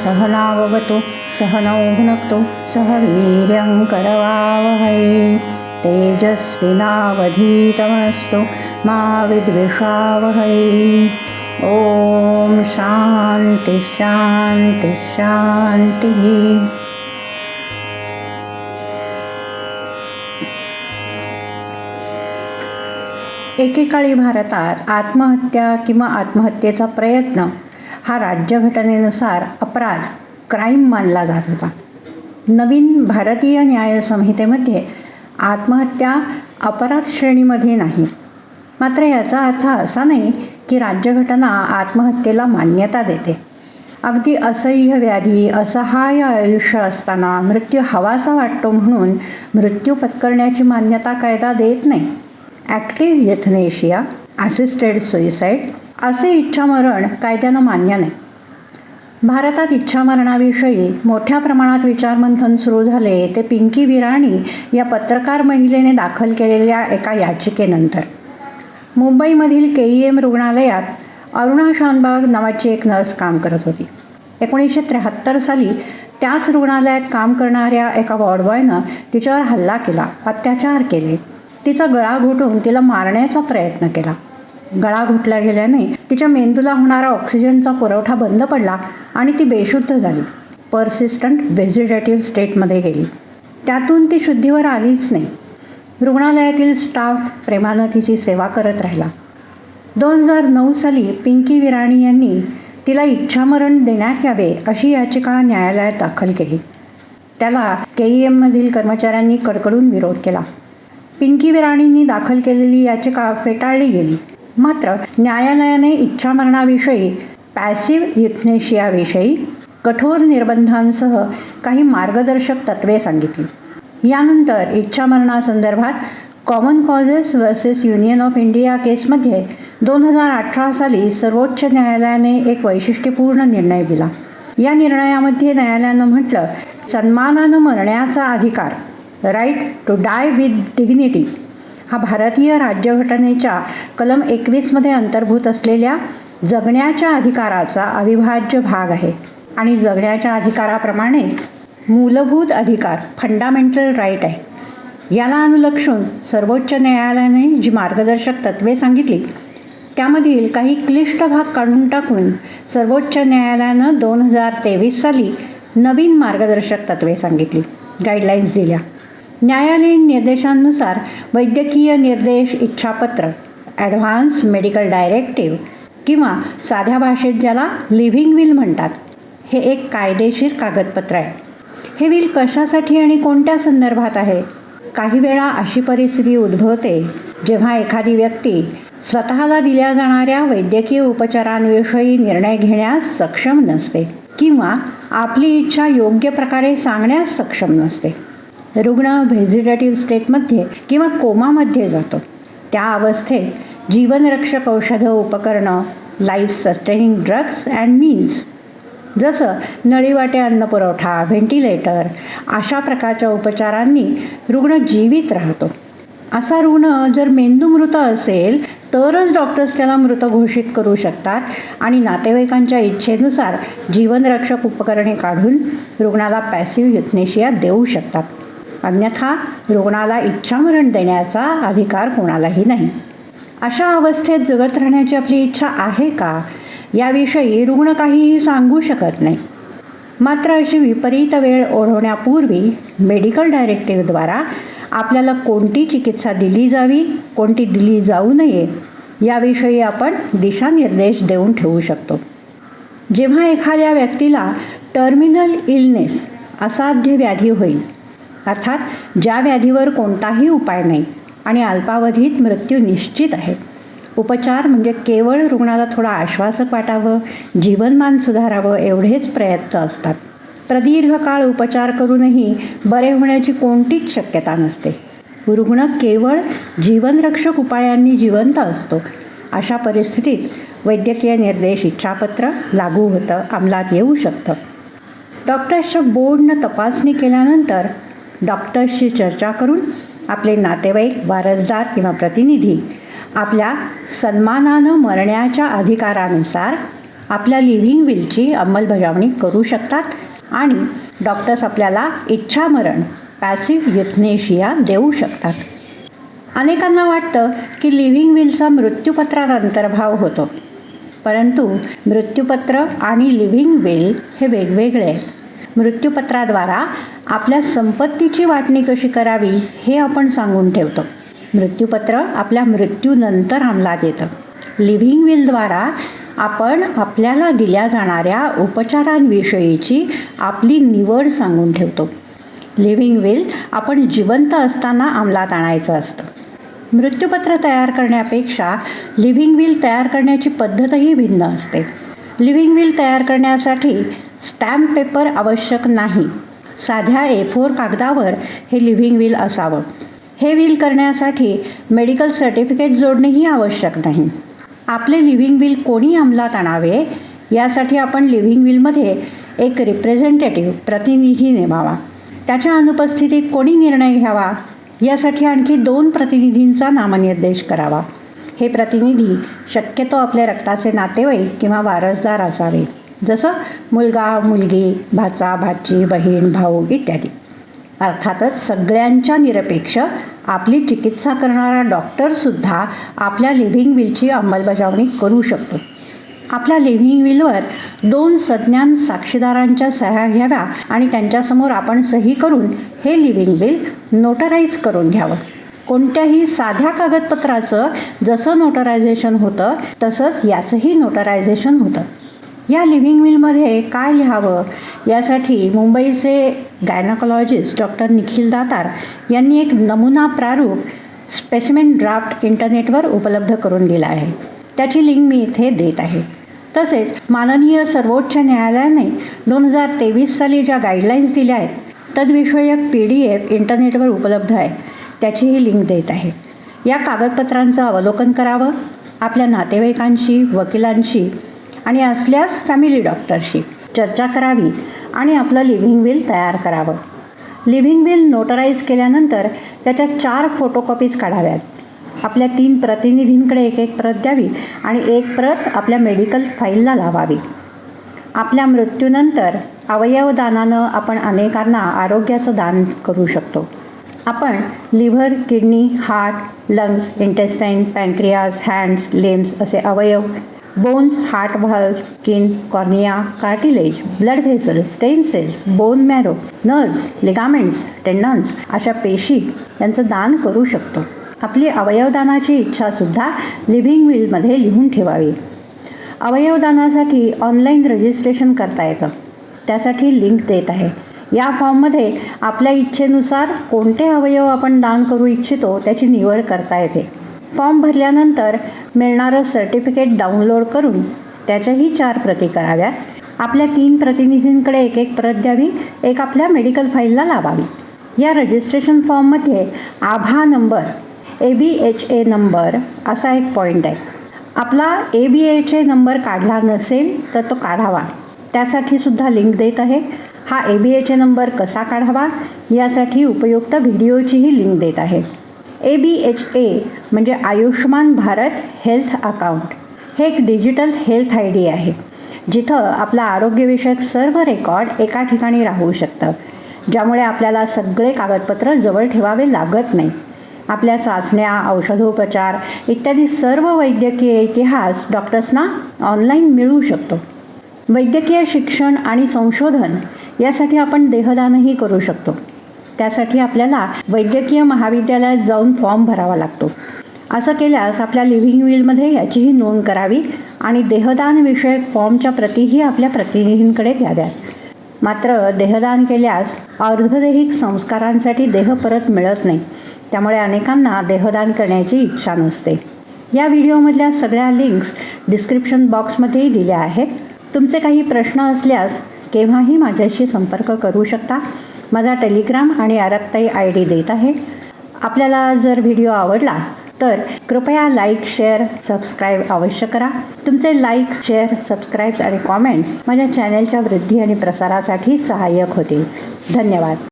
सहनाववतु सहनौ भुनक्तु सह वीर्यं करवावहै तेजस्विनावधीतमस्तु मा विद्विषावहै। ॐ शान्ति शान्ति शान्तिः। एकेकाळी भारतात आत्महत्या किंवा आत्महत्येचा प्रयत्न हा राज्यघटनेनुसार अपराध, क्राईम मानला जात होता. नवीन भारतीय न्यायसंहितेमध्ये आत्महत्या अपराध श्रेणीमध्ये नाही. मात्र याचा अर्थ असा नाही की राज्यघटना आत्महत्येला मान्यता देते. अगदी असह्य व्याधी, असहाय्य आयुष्य असताना मृत्यू हवासा वाटतो म्हणून मृत्यू पत्करण्याची मान्यता कायदा देत नाही. ॲक्टिव्ह युथनेशिया, असिस्टेड सुइसाईड असे इच्छामरण कायद्यानं मान्य नाही. भारतात इच्छामरणाविषयी मोठ्या प्रमाणात विचारमंथन सुरू झाले ते पिंकी विराणी या पत्रकार महिलेने दाखल केलेल्या एका याचिकेनंतर. मुंबईमधील KEM रुग्णालयात अरुणा शानबाग नावाची एक नर्स काम करत होती. 1973 साली त्याच रुग्णालयात काम करणाऱ्या एका वॉर्डबॉयनं तिच्यावर हल्ला केला, अत्याचार केले. तिचा गळा घोटून तिला मारण्याचा प्रयत्न केला. गळा घोटला गेल्याने तिच्या मेंदूला होणारा ऑक्सिजनचा पुरवठा बंद पडला आणि ती बेशुद्ध झाली. पर्सिस्टंट व्हेजिटेटिव्ह स्टेटमध्ये गेली. त्यातून ती शुद्धीवर आलीच नाही. रुग्णालयातील स्टाफ प्रेमानं तिची सेवा करत राहिला. 2009 साली पिंकी विराणी यांनी तिला इच्छामरण देण्यात यावे अशी याचिका न्यायालयात दाखल केली. त्याला KEMमधील कर्मचाऱ्यांनी कडकडून विरोध केला. पिंकी विराणींनी दाखल केलेली याचिका फेटाळली गेली. मात्र न्यायालयाने इच्छामरणाविषयी, पॅसिव्ह युथनेशियाविषयी कठोर निर्बंधांसह काही मार्गदर्शक तत्त्वे सांगितली. यानंतर इच्छामरणासंदर्भात common causes versus union of India केसमध्ये 2018 साली सर्वोच्च न्यायालयाने एक वैशिष्ट्यपूर्ण निर्णय दिला. या निर्णयामध्ये न्यायालयानं म्हटलं, सन्मानानं मरण्याचा अधिकार, right to die with dignity, हा भारतीय राज्यघटनेच्या कलम 21 अंतर्भूत असलेल्या जगण्याच्या अधिकाराचा अविभाज्य भाग आहे आणि जगण्याच्या अधिकाराप्रमाणेच मूलभूत अधिकार, फंडामेंटल राईट आहे. याला अनुलक्षून सर्वोच्च न्यायालयाने जी मार्गदर्शक तत्त्वे सांगितली त्यामधील काही क्लिष्ट भाग काढून टाकून सर्वोच्च न्यायालयानं 2023 साली नवीन मार्गदर्शक तत्त्वे सांगितली, गाईडलाईन्स दिल्या. न्यायालयीन निर्देशांनुसार वैद्यकीय निर्देश इच्छापत्र, ॲडव्हान्स मेडिकल डायरेक्टिव्ह किंवा साध्या भाषेत ज्याला लिव्हिंग विल म्हणतात, हे एक कायदेशीर कागदपत्र आहे. हे विल कशासाठी आणि कोणत्या संदर्भात आहे? काही वेळा अशी परिस्थिती उद्भवते जेव्हा एखादी व्यक्ती स्वतःला दिल्या जाणाऱ्या वैद्यकीय उपचारांविषयी निर्णय घेण्यास सक्षम नसते किंवा आपली इच्छा योग्य प्रकारे सांगण्यास सक्षम नसते. रुग्ण व्हेजिटेटिव्ह स्टेटमध्ये किंवा कोमामध्ये जातो. त्या अवस्थेत जीवनरक्षक औषधं, उपकरणं, life sustaining drugs and means जसं नळीवाटे अन्नपुरवठा, व्हेंटिलेटर अशा प्रकारच्या उपचारांनी रुग्ण जीवित राहतो. असा रुग्ण जर मेंदूमृत असेल तरच डॉक्टर्स त्याला मृत घोषित करू शकतात आणि नातेवाईकांच्या इच्छेनुसार जीवनरक्षक उपकरणे काढून रुग्णाला पॅसिव्ह युथनेशिया देऊ शकतात. अन्यथा रुग्णाला इच्छामरण देण्याचा अधिकार कोणालाही नाही. अशा अवस्थेत जगत राहण्याची आपली इच्छा आहे का, याविषयी रुग्ण काहीही सांगू शकत नाही. मात्र अशी विपरीत वेळ ओढवण्यापूर्वी मेडिकल डायरेक्टिव्हद्वारा आपल्याला कोणती चिकित्सा दिली जावी, कोणती दिली जाऊ नये याविषयी आपण दिशानिर्देश देऊन ठेवू शकतो. जेव्हा एखाद्या व्यक्तीला टर्मिनल इलनेस, असाध्य व्याधी होईल, अर्थात ज्या व्याधीवर कोणताही उपाय नाही आणि अल्पावधीत मृत्यू निश्चित आहे, उपचार म्हणजे केवळ रुग्णाला थोडं आश्वासक वाटावं, जीवनमान सुधारावं एवढेच प्रयत्न असतात. प्रदीर्घ काळ उपचार करूनही बरे होण्याची कोणतीच शक्यता नसते. रुग्ण केवळ जीवनरक्षक उपायांनी जिवंत असतो. अशा परिस्थितीत वैद्यकीय निर्देश इच्छापत्र लागू होतं, अंमलात येऊ शकतं. डॉक्टर्सच्या बोर्डनं तपासणी केल्यानंतर डॉक्टर्सशी चर्चा करून आपले नातेवाईक, वारसदार किंवा प्रतिनिधी आपल्या सन्मानानं मरण्याच्या अधिकारानुसार आपल्या लिव्हिंग विलची अंमलबजावणी करू शकतात आणि डॉक्टर्स आपल्याला इच्छामरण पॅसिव्ह युथनेशिया देऊ शकतात. अनेकांना वाटतं की लिव्हिंग विलचा मृत्यूपत्रात अंतर्भाव होतो, परंतु मृत्यूपत्र आणि लिव्हिंग विल हे वेगवेगळे आहेत. मृत्यूपत्राद्वारा आपल्या संपत्तीची वाटणी कशी करावी हे आपण सांगून ठेवतो. मृत्यूपत्र आपल्या मृत्यूनंतर अंमलात येतं. लिव्हिंग विलद्वारा आपण आपल्याला दिल्या जाणाऱ्या उपचारांविषयीची आपली निवड सांगून ठेवतो. लिव्हिंग विल आपण जिवंत असताना अंमलात आणायचं असतं. मृत्यूपत्र तयार करण्यापेक्षा लिव्हिंग विल तयार करण्याची पद्धतही भिन्न असते. लिव्हिंग विल तयार करण्यासाठी स्टॅम्प पेपर आवश्यक नाही. साध्या A4 कागदावर हे लिव्हिंग विल असावं. हे विल करण्यासाठी मेडिकल सर्टिफिकेट जोडणेही आवश्यक नाही. आपले लिव्हिंग विल कोणी अंमलात आणावे यासाठी आपण लिव्हिंग विलमध्ये एक रिप्रेझेंटेटिव्ह प्रतिनिधी नेमावा. त्याच्या अनुपस्थितीत कोणी निर्णय घ्यावा यासाठी आणखी 2 प्रतिनिधींचा नामनिर्देश करावा. हे प्रतिनिधी शक्यतो आपल्या रक्ताचे नातेवाईक किंवा वारसदार असावे, जसं मुलगा, मुलगी, भाचा, भाची, बहीण, भाऊ इत्यादी. अर्थातच सगळ्यांच्या निरपेक्ष आपली चिकित्सा करणारा डॉक्टरसुद्धा आपल्या लिव्हिंग विलची अंमलबजावणी करू शकतो. आपल्या लिव्हिंग विलवर 2 सज्ञान साक्षीदारांच्या सह्या घ्याव्या आणि त्यांच्यासमोर आपण सही करून हे लिव्हिंग विल नोटराईज करून घ्यावं. कोणत्याही साध्या कागदपत्राचं जसं नोटरायझेशन होतं तसंच याचंही नोटरायझेशन होतं. या लिव्हिंग विलमध्ये काय लिहावं यासाठी मुंबईचे गायनाकोलॉजिस्ट डॉक्टर निखिल दातार यांनी एक नमुना प्रारूप स्पेसिमेन ड्राफ्ट इंटरनेटवर उपलब्ध करून दिला आहे. त्याची लिंक मी इथे देत आहे. तसेच माननीय सर्वोच्च न्यायालयाने 2023 साली ज्या गाईडलाईन्स दिल्या आहेत तद्विषयक PDF इंटरनेटवर उपलब्ध आहे, त्याचीही लिंक देत आहे. या कागदपत्रांचं अवलोकन करावं, आपल्या नातेवाईकांशी, वकिलांशी आणि असल्यास फॅमिली डॉक्टरशी चर्चा करावी आणि आपलं लिव्हिंग विल तयार करावं. लिव्हिंग विल नोटराईज केल्यानंतर त्याच्या 4 फोटोकॉपीज काढाव्यात. आपल्या 3 प्रतिनिधींकडे एक प्रत द्यावी आणि एक प्रत आपल्या मेडिकल फाईलला लावावी. आपल्या मृत्यूनंतर अवयवदानानं आपण अनेकांना आरोग्याचं दान करू शकतो. आपण liver, kidney, heart, lungs, intestine, pancreas, hands, limbs असे अवयव, bones, heart valve, skin, cornea, cartilage, blood vessel, stem cells, bone marrow, nerves, ligaments, tendons अशा पेशी यांचं दान करू शकतो. आपली अवयवदानाची इच्छासुद्धा लिव्हिंग विलमध्ये लिहून ठेवावी. अवयवदानासाठी ऑनलाईन रजिस्ट्रेशन करता येतं. त्यासाठी लिंक देत आहे. या फॉर्ममध्ये आपल्या इच्छेनुसार कोणते अवयव आपण दान करू इच्छितो त्याची निवड करता येते. फॉर्म भरल्यानंतर मिळणारं सर्टिफिकेट डाउनलोड करून त्याच्याही 4 प्रती कराव्यात. आपल्या 3 प्रतिनिधींकडे एक प्रत द्यावी, एक आपल्या मेडिकल फाईलला लावावी. या रजिस्ट्रेशन फॉर्ममध्ये आभा नंबर, ABHA नंबर असा एक पॉईंट आहे. आपला ABHA नंबर काढला नसेल तर तो काढावा. त्यासाठी सुद्धा लिंक देत आहे. हा ABHA नंबर कसा काढावा यासाठी उपयुक्त व्हिडिओचीही लिंक देत आहे. ABHA म्हणजे आयुष्मान भारत हेल्थ अकाउंट. हे एक डिजिटल हेल्थ ID आहे, जिथं आपला आरोग्यविषयक सर्व रेकॉर्ड एका ठिकाणी राहू शकतं, ज्यामुळे आपल्याला सगळे कागदपत्र जवळ ठेवावे लागत नाही. आपल्या चाचण्या, औषधोपचार इत्यादी सर्व वैद्यकीय इतिहास डॉक्टर्सना ऑनलाईन मिळू शकतो. वैद्यकीय शिक्षण आणि संशोधन यासाठी आपण देहदानही करू शकतो. त्यासाठी आपल्याला वैद्यकीय महाविद्यालयात जाऊन फॉर्म भरावा लागतो. असं केल्यास आपल्या लिव्हिंग विलमध्ये याचीही नोंद करावी आणि देहदानविषयक फॉर्मच्या प्रतीही आपल्या प्रतिनिधींकडे द्याव्यात. मात्र देहदान केल्यास अर्धदैहिक संस्कारांसाठी देह परत मिळत नाही, त्यामुळे अनेकांना देहदान करण्याची इच्छा नसते. या व्हिडिओमधल्या सगळ्या लिंक्स डिस्क्रिप्शन बॉक्समध्येही दिल्या आहेत. तुमचे काही प्रश्न असल्यास केव्हाही माझ्याशी संपर्क करू शकता. माझा टेलिग्राम आणि आरत्ताई ID देत आहे. आपल्याला जर व्हिडिओ आवडला तर कृपया लाईक, शेअर, सबस्क्राईब अवश्य करा. तुमचे लाईक्स, शेअर, सबस्क्राईब्स आणि कॉमेंट्स माझ्या चॅनलच्या वृद्धी आणि प्रसारासाठी सहाय्यक होतील. धन्यवाद.